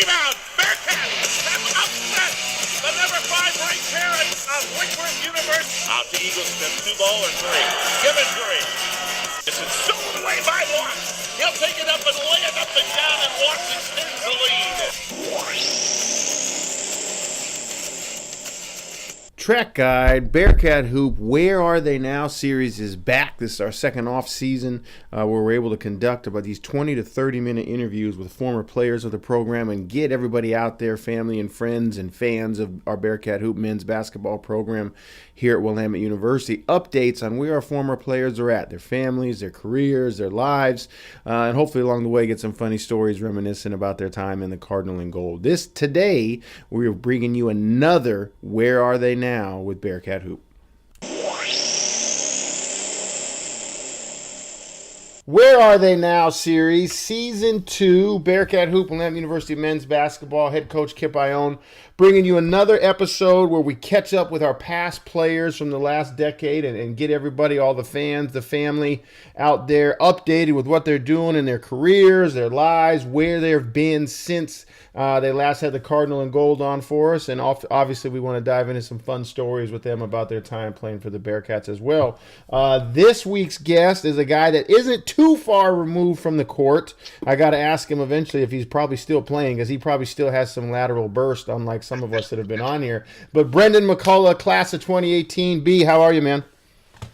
Rebound. Bearcats have upset the number 5 ranked parents of Whitworth University. Out to Eaglesmith, 2 ball and 3. Give it 3. This is stolen away by Watts. He'll take it up and lay it up and down, and Watts extends the lead. Track Guide, Bearcat Hoop, Where Are They Now series is back. This is our second off season where we're able to conduct about these 20 to 30 minute interviews with former players of the program and get everybody out there, family and friends and fans of our Bearcat Hoop men's basketball program here at Willamette University. Updates on where our former players are at, their families, their careers, their lives, and hopefully along the way get some funny stories reminiscent about their time in the Cardinal and Gold. Today, we're bringing you another Where Are They Now with Bearcat Hoop. Where Are They Now series, season 2, Bearcat Hoop, Willamette University men's basketball, head coach Kip Ione, bringing you another episode where we catch up with our past players from the last decade and get everybody, all the fans, the family out there updated with what they're doing in their careers, their lives, where they've been since they last had the Cardinal and Gold on for us. And obviously we want to dive into some fun stories with them about their time playing for the Bearcats as well. This week's guest is a guy that isn't too far removed from the court. I got to ask him eventually if he's probably still playing, because he probably still has some lateral burst, unlike some of us that have been on here. But Brendon McCullough, class of 2018. B, how are you, man?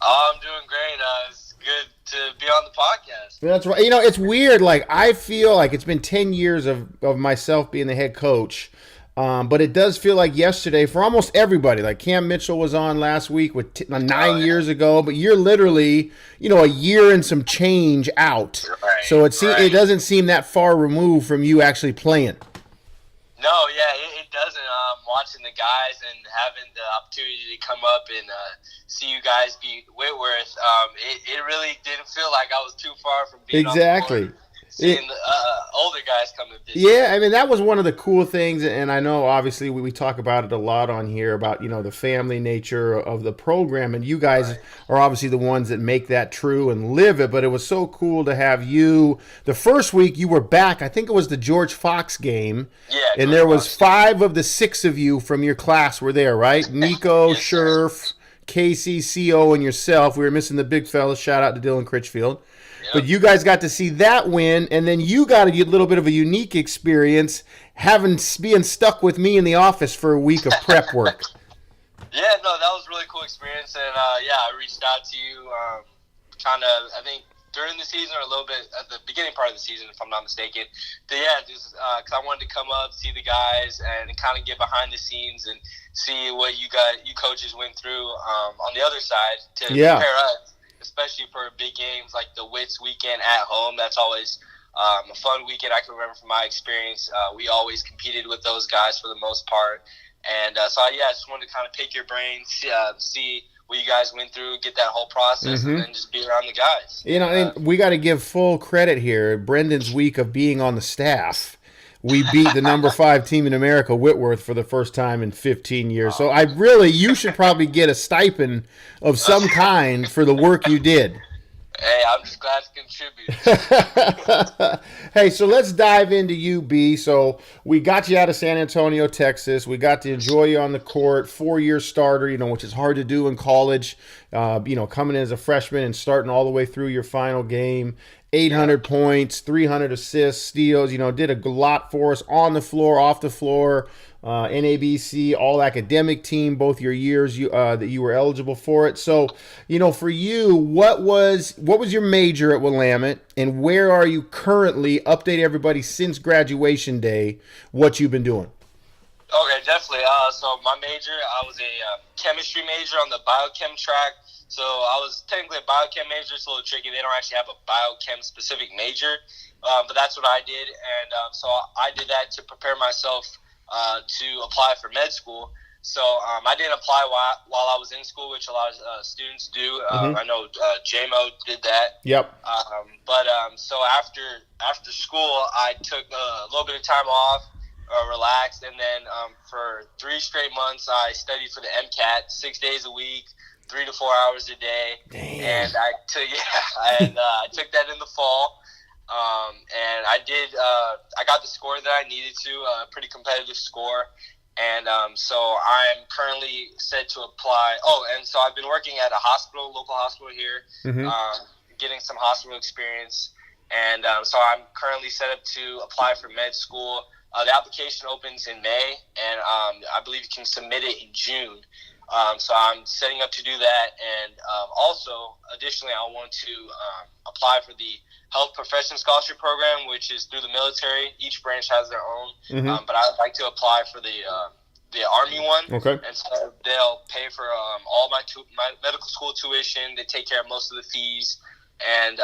Oh, I'm doing great. It's good to be on the podcast. That's right. You know, it's weird. Like, I feel like it's been 10 years of myself being the head coach. But it does feel like yesterday for almost everybody. Like Cam Mitchell was on last week with 9 years ago, but you're literally, a year and some change out. Right, so it doesn't seem that far removed from you actually playing. No, yeah, it doesn't. Watching the guys and having the opportunity to come up and see you guys beat Whitworth, it really didn't feel like I was too far from being exactly. on the court. Seeing the older guys come and visit. Yeah, I mean, that was one of the cool things, and I know, obviously, we talk about it a lot on here about, the family nature of the program, and you guys are obviously the ones that make that true and live it, but it was so cool to have you. The first week you were back, I think it was the George Fox game, and there was 5 of the 6 of you from your class were there, right? Nico, yes, Scherf, Casey, CO, and yourself. We were missing the big fellas. Shout out to Dylan Critchfield. But you guys got to see that win, and then you got a little bit of a unique experience being stuck with me in the office for a week of prep work. Yeah, no, that was a really cool experience, and I reached out to you I think during the season or a little bit at the beginning part of the season, if I'm not mistaken. But just because I wanted to come up, see the guys, and kind of get behind the scenes and see what you coaches went through on the other side to prepare us. Especially for big games like the Wits weekend at home. That's always a fun weekend. I can remember from my experience, we always competed with those guys for the most part. And I just wanted to kind of pick your brain, see what you guys went through, get that whole process, and then just be around the guys. And we got to give full credit here. Brendon's week of being on the staff, we beat the number 5 team in America, Whitworth, for the first time in 15 years. So you should probably get a stipend of some kind for the work you did. Hey, I'm just glad to contribute. Hey, so let's dive into you, B. So we got you out of San Antonio, Texas. We got to enjoy you on the court, 4-year starter, which is hard to do in college, coming in as a freshman and starting all the way through your final game. 800 points, 300 assists, steals, did a lot for us on the floor, off the floor, NABC, all academic team, both your years that you were eligible for it. So, for you, what was your major at Willamette, and where are you currently? Update everybody since graduation day, what you've been doing. Okay, definitely. So my major, I was a chemistry major on the biochem track. So I was technically a biochem major. It's a little tricky. They don't actually have a biochem-specific major, but that's what I did. And so I did that to prepare myself to apply for med school. So I didn't apply while I was in school, which a lot of students do. I know JMO did that. Yep. So after school, I took a little bit of time off, relaxed, and then for 3 straight months, I studied for the MCAT 6 days a week. 3 to 4 hours a day. Damn. And I took that in the fall. And I did. I got the score that I needed to, a pretty competitive score. And so I'm currently set to apply. Oh, and so I've been working at a hospital, local hospital here, getting some hospital experience. And so I'm currently set up to apply for med school. The application opens in May, and I believe you can submit it in June. So I'm setting up to do that. And also, additionally, I want to apply for the Health Profession Scholarship Program, which is through the military. Each branch has their own. But I'd like to apply for the Army one. Okay. And so they'll pay for all my medical school tuition. They take care of most of the fees. And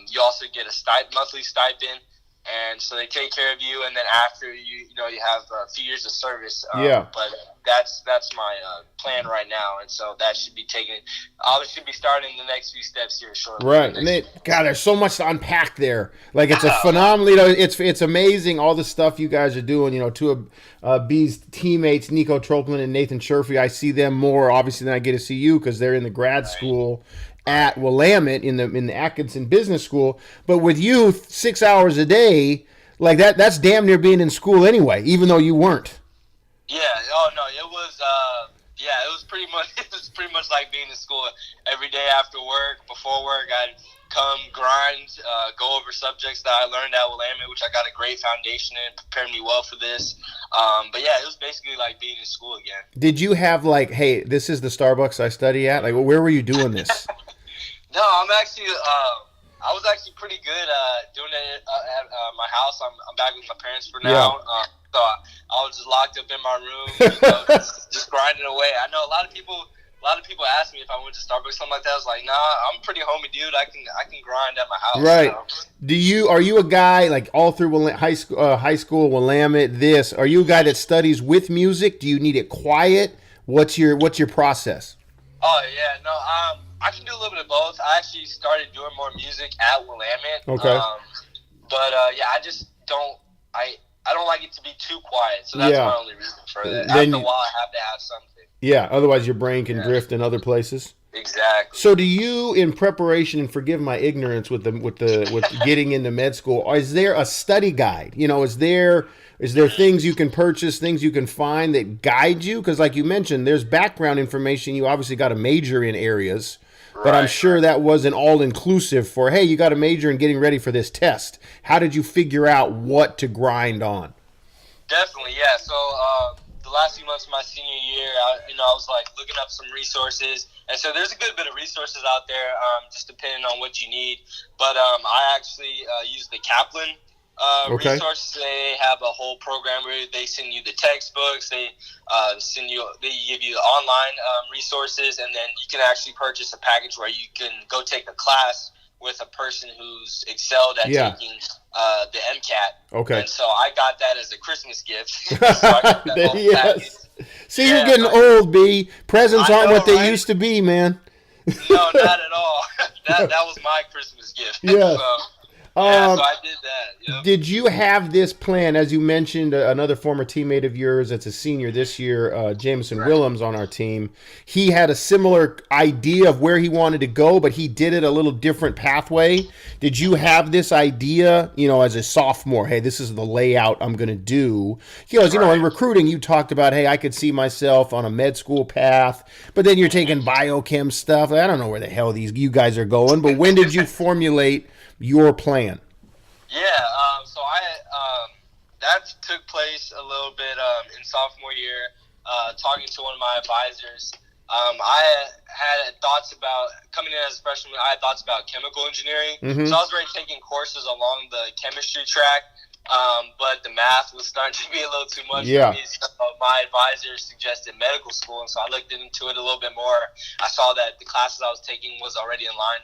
you also get a monthly stipend. And so they take care of you, and then after you have a few years of service. But that's my plan right now, and so that should be taken. I should be starting the next few steps here shortly. Right, and God, there's so much to unpack there. Like it's a phenomenal. It's amazing all the stuff you guys are doing. Two of B's teammates, Nico Troplin and Nathan Sherfy. I see them more obviously than I get to see you because they're in the grad school at Willamette in the Atkinson Business School. But with you, 6 hours a day, like that's damn near being in school anyway, even though you weren't. Yeah. Oh no, it was. It was pretty much like being in school every day after work. Before work, I'd come grind, go over subjects that I learned at Willamette, which I got a great foundation in, prepared me well for this. But yeah, it was basically like being in school again. Did you have like, hey, this is the Starbucks I study at? Like, where were you doing this? No, I was actually pretty good doing it at my house. I'm back with my parents for now. Yeah. So I was just locked up in my room, just grinding away. I know a lot of people ask me if I went to Starbucks, something like that. I was like, nah, I'm a pretty homey dude. I can grind at my house. Right. Are you a guy like all through high school, Willamette? Are you a guy that studies with music? Do you need it quiet? What's your process? Oh yeah, no. I can do a little bit of both. I actually started doing more music at Willamette. Okay. I just don't. I don't like it to be too quiet, so that's my only reason for that. After a while, I have to have something. Yeah, otherwise your brain can drift in other places. Exactly. So, do you, in preparation, and forgive my ignorance with getting into med school, is there a study guide? Is there things you can purchase, things you can find that guide you? Because, like you mentioned, there's background information. You obviously got a major in areas. But I'm sure that wasn't all-inclusive for, hey, you got a major in getting ready for this test. How did you figure out what to grind on? Definitely, yeah. So the last few months of my senior year, I was like looking up some resources. And so there's a good bit of resources out there, just depending on what you need. But I actually used the Kaplan resources. They have a whole program where they send you the textbooks, they give you online resources, and then you can actually purchase a package where you can go take a class with a person who's excelled at taking the MCAT. Okay. And so I got that as a Christmas gift. So I got that whole package. See, you're getting old, B. Presents aren't what they used to be, man. No, not at all. That was my Christmas gift. Yeah. So I did that. Yep. Did you have this plan, as you mentioned, another former teammate of yours that's a senior this year, Jameson Willems on our team, he had a similar idea of where he wanted to go, but he did it a little different pathway. Did you have this idea, as a sophomore, hey, this is the layout I'm going to do? In recruiting, you talked about, hey, I could see myself on a med school path, but then you're taking biochem stuff. I don't know where the hell you guys are going, but when did you formulate your plan? So that took place a little bit in sophomore year. Talking to one of my advisors, I had thoughts about coming in as a freshman. I had thoughts about chemical engineering, so I was already taking courses along the chemistry track. But the math was starting to be a little too much for me. So my advisor suggested medical school, and so I looked into it a little bit more. I saw that the classes I was taking was already in line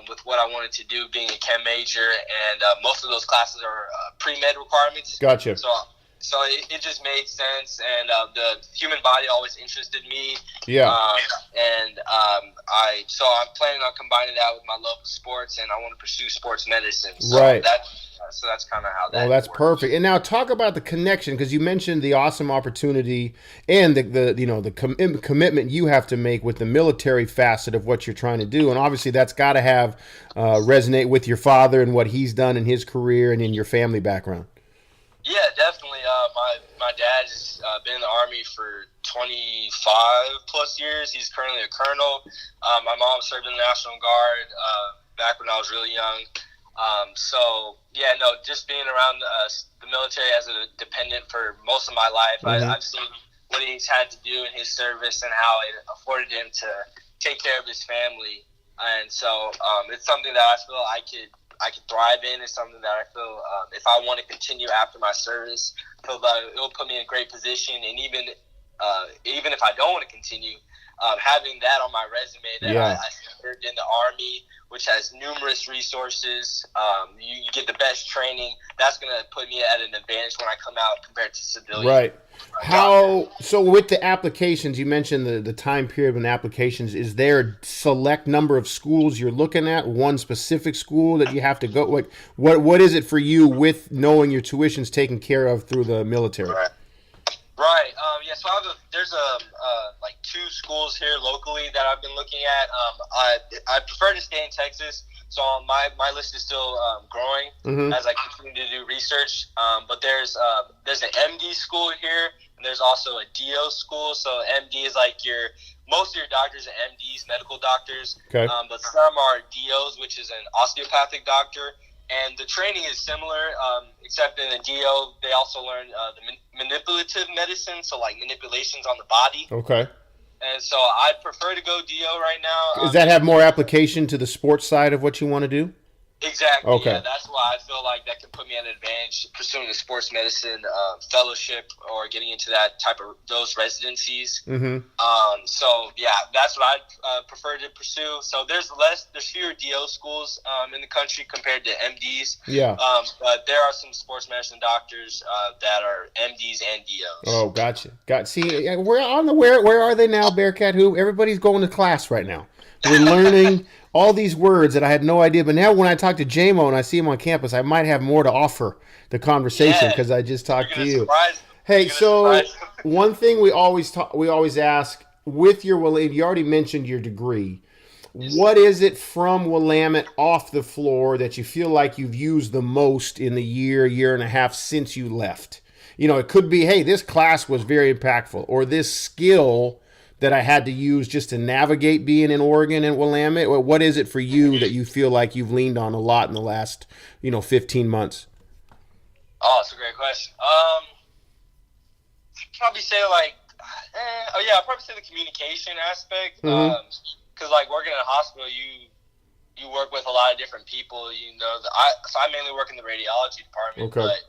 with what I wanted to do, being a chem major, and most of those classes are pre-med requirements. Gotcha. So it just made sense, and the human body always interested me. Yeah. So I'm planning on combining that with my love of sports, and I want to pursue sports medicine. So right. So that's kind of how that. Oh, that's works. perfect. And now talk about the connection, because you mentioned the awesome opportunity and the commitment you have to make with the military facet of what you're trying to do, and obviously that's got to have resonate with your father and what he's done in his career and in your family background. Yeah, definitely. My dad has been in the Army for 25 plus years. He's currently a colonel. My mom served in the National Guard back when I was really young. Just being around the military as a dependent for most of my life, I've seen what he's had to do in his service and how it afforded him to take care of his family. And so it's something that I feel I could thrive in. It's something that I feel if I want to continue after my service, I feel that it will put me in a great position. And even if I don't want to continue, having that on my resume that I served in the Army, which has numerous resources, you get the best training, that's going to put me at an advantage when I come out compared to civilian. Right. So with the applications, you mentioned the time period when applications, is there a select number of schools you're looking at, one specific school that you have to go? What is it for you with knowing your tuition's taken care of through the military? Right. So there's like 2 schools here locally that I've been looking at. I prefer to stay in Texas, so my list is still growing as I continue to do research. But there's an MD school here, and there's also a DO school. So MD is like most of your doctors are MDs, medical doctors. Okay. But some are DOs, which is an osteopathic doctor. And the training is similar, except in the DO, they also learn the manipulative medicine, so like manipulations on the body. Okay. And so I prefer to go DO right now. Does that have more application to the sports side of what you want to do? Exactly. Okay. Yeah, that's why I feel like that can put me at an advantage pursuing a sports medicine fellowship or getting into that type of those residencies. That's what I prefer to pursue. So there's fewer DO schools in the country compared to MDs. Yeah. But there are some sports medicine doctors that are MDs and DOs. Oh, gotcha. See, we're on the where are they now, Bearcat Hoop? Everybody's going to class right now. We're learning all these words that I had no idea. But now when I talk to J-Mo and I see him on campus, I might have more to offer the conversation because I just talked to you. Hey, so one thing we always ask with your, you already mentioned your degree. What is it from Willamette off the floor that you feel like you've used the most in the year and a half since you left? It could be, hey, this class was very impactful, or this skill that I had to use just to navigate being in Oregon and Willamette. What is it for you that you feel like you've leaned on a lot in the last, 15 months? Oh, that's a great question. I'd probably say I'd probably say the communication aspect. Because like working in a hospital, you work with a lot of different people. So I mainly work in the radiology department, but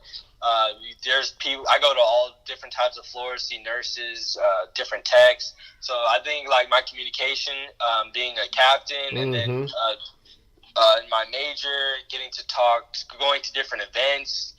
there's people. I go to all different types of floors, see nurses, different techs. So I think like my communication, being a captain, and then in my major, getting to talk, going to different events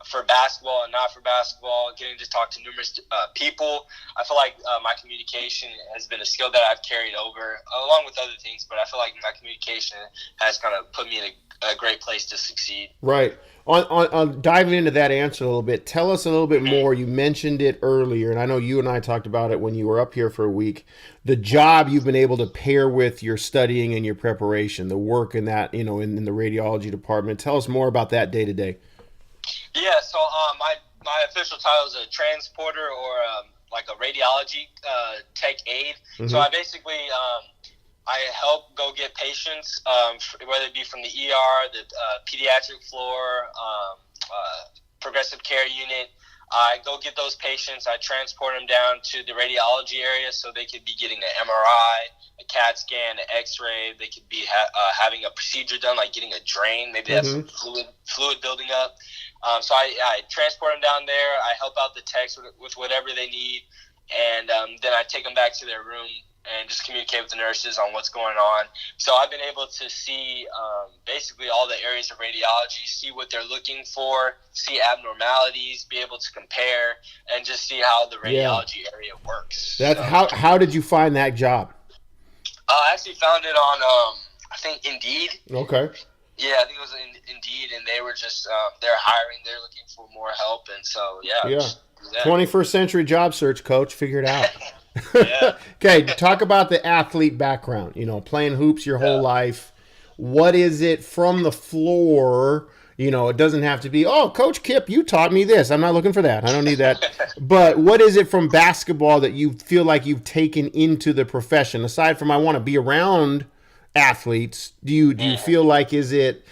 for basketball and not for basketball, getting to talk to numerous people. I feel like my communication has been a skill that I've carried over, along with other things. But I feel like my communication has kind of put me in a great place to succeed. Right. On diving into that answer a little bit, tell us a little bit more. You mentioned it earlier, and I know you and I talked about it when you were up here for a week. The job you've been able to pair with your studying and your preparation, the work in that, in the radiology department. Tell us more about that day to day. Yeah, so my official title is a transporter or like a radiology tech aide. So I basically I help go get patients, whether it be from the ER, the pediatric floor, progressive care unit. I go get those patients. I transport them down to the radiology area so they could be getting an MRI, a CAT scan, an X-ray. They could be having a procedure done, like getting a drain. Maybe they have some fluid building up. So I transport them down there. I help out the techs with whatever they need, and then I take them back to their room and just communicate with the nurses on what's going on. So I've been able to see basically all the areas of radiology, see what they're looking for, see abnormalities, be able to compare, and just see how the radiology area works. How did you find that job? I actually found it on, I think, Indeed. Okay. Yeah, I think it was Indeed, and they were just they're hiring. They're looking for more help, and so Yeah. 21st century job search, coach. Figure it out. Yeah. Okay, talk about the athlete background. Playing hoops your whole life. What is it from the floor? It doesn't have to be, oh, Coach Kip, you taught me this. I'm not looking for that. I don't need that. But what is it from basketball that you feel like you've taken into the profession? Aside from I want to be around athletes, do you feel like is it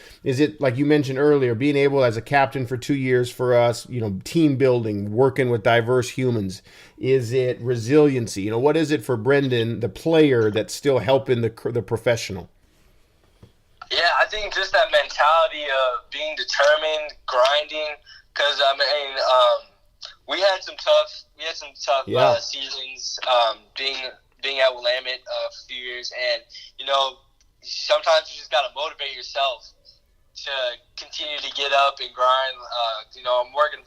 like you mentioned earlier, being able as a captain for 2 years for us, team building, working with diverse humans? Is it resiliency? What is it for Brendon, the player, that's still helping the professional? Yeah, I think just that mentality of being determined, grinding. Because we had some tough seasons. Being at Willamette a few years, and sometimes you just gotta motivate yourself to continue to get up and grind. I'm working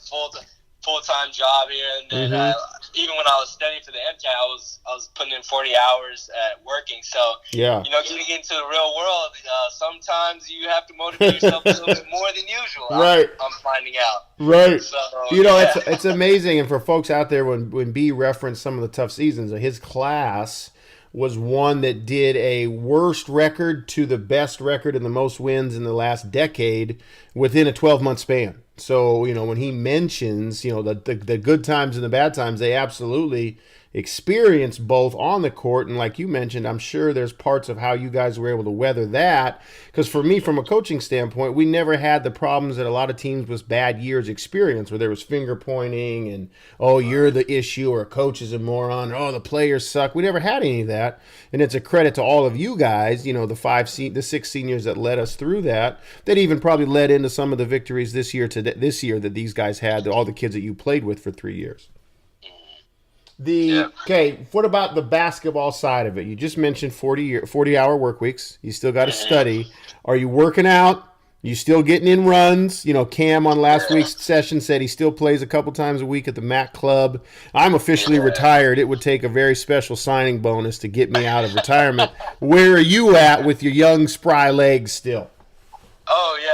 full-time job here, and then even when I was studying for the MCAT, I was putting in 40 hours at working. So getting into the real world, sometimes you have to motivate yourself a little bit more than usual. Right, I'm finding out. Right. So, it's amazing, and for folks out there, when B referenced some of the tough seasons, his class was one that did a worst record to the best record and the most wins in the last decade within a 12-month span. So, when he mentions, the good times and the bad times, they absolutely experience both on the court. And like you mentioned, I'm sure there's parts of how you guys were able to weather that. Because for me, from a coaching standpoint, we never had the problems that a lot of teams with bad years experience, where there was finger pointing and, oh, you're the issue, or coach is a moron, or, oh, the players suck. We never had any of that. And it's a credit to all of you guys, the 6 seniors that led us through that even probably led into some of the victories this year that these guys had, all the kids that you played with for 3 years. Okay, what about the basketball side of it? You just mentioned 40-hour work weeks. You still got to study. Are you working out? You still getting in runs? Cam on last week's session said he still plays a couple times a week at the MAC club. I'm officially retired. It would take a very special signing bonus to get me out of retirement. Where are you at with your young, spry legs still? Oh, yeah.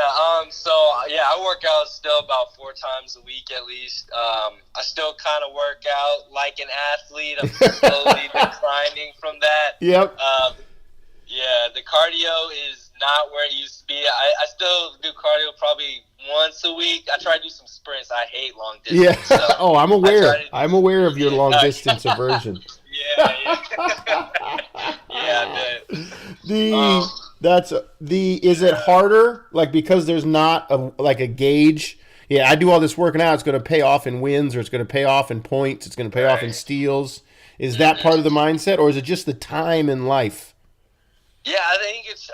I work out still about 4 times a week at least. I still kind of work out like an athlete. I'm slowly declining from that. Yep. The cardio is not where it used to be. I still do cardio probably once a week. I try to do some sprints. I hate long distance. Yeah. So I'm aware. I'm aware of your long distance aversion. Yeah. Is it harder, like, because there's not a gauge? Yeah, I do all this working out, it's going to pay off in wins, or it's going to pay off in points, it's going to pay off in steals. Is that part of the mindset, or is it just the time in life? Yeah, I think it's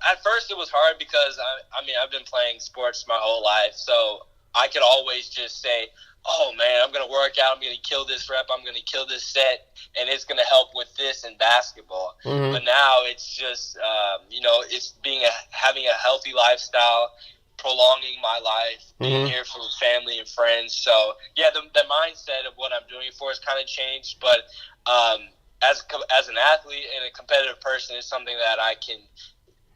at first it was hard because I've been playing sports my whole life, so I could always just say, oh man, I'm going to work out, I'm going to kill this rep, I'm going to kill this set, and it's going to help with this in basketball. Mm-hmm. But now it's just, it's having a healthy lifestyle, prolonging my life, being here for family and friends. So, yeah, the mindset of what I'm doing it for has kind of changed. But as an athlete and a competitive person, it's something that I can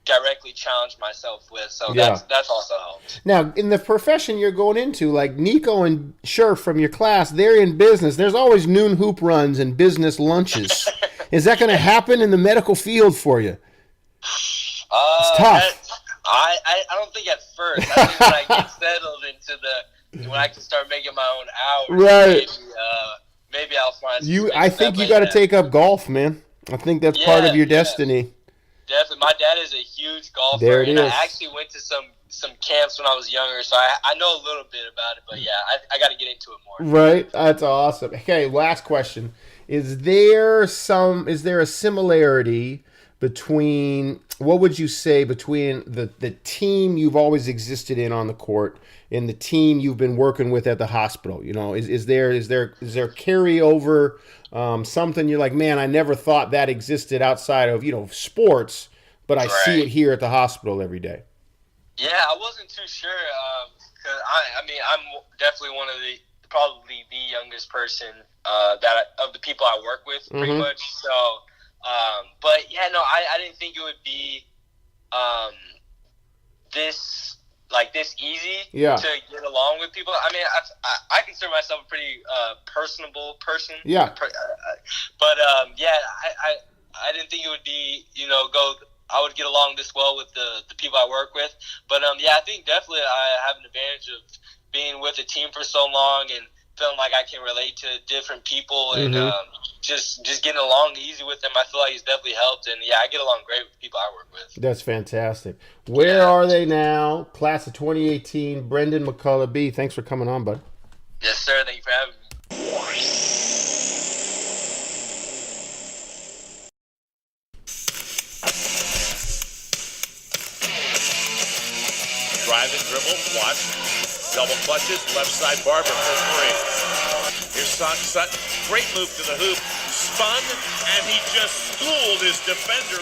directly challenge myself with, so that's also helped. Now, in the profession you're going into, like Nico and Scherf from your class, they're in business. There's always noon hoop runs and business lunches. Is that going to happen in the medical field for you? It's tough. I don't think at first. I think when I get settled when I can start making my own hours, right? Maybe I'll find. I think you got to take up golf, man. I think that's part of your destiny. Definitely. My dad is a huge golfer. There it is. I actually went to some camps when I was younger, so I know a little bit about it, but yeah, I got to get into it more. Right. That's awesome. Okay, last question. Is there a similarity between, what would you say, between the team you've always existed in on the court and the team you've been working with at the hospital? Is there carryover? Something you're like, man, I never thought that existed outside of sports, but I see it here at the hospital every day. Yeah, I wasn't too sure because I'm definitely one of probably the youngest person of the people I work with, pretty much. So, but yeah, no, I didn't think it would be this easy Yeah. to get along with people. I mean, I consider myself a pretty personable person. Yeah. But I didn't think it would be, I would get along this well with the people I work with. But I think definitely I have an advantage of being with a team for so long and feeling like I can relate to different people and just getting along easy with them. I feel like it's definitely helped, and I get along great with people I work with. That's fantastic. Where are they now? Class of 2018, Brendon McCullough. B, thanks for coming on, bud. Yes, sir. Thank you for having me. Driving, dribble, watch. Double clutches, left side Barber for 3. Here's Sutton. Great move to the hoop. Spun, and he just schooled his defender.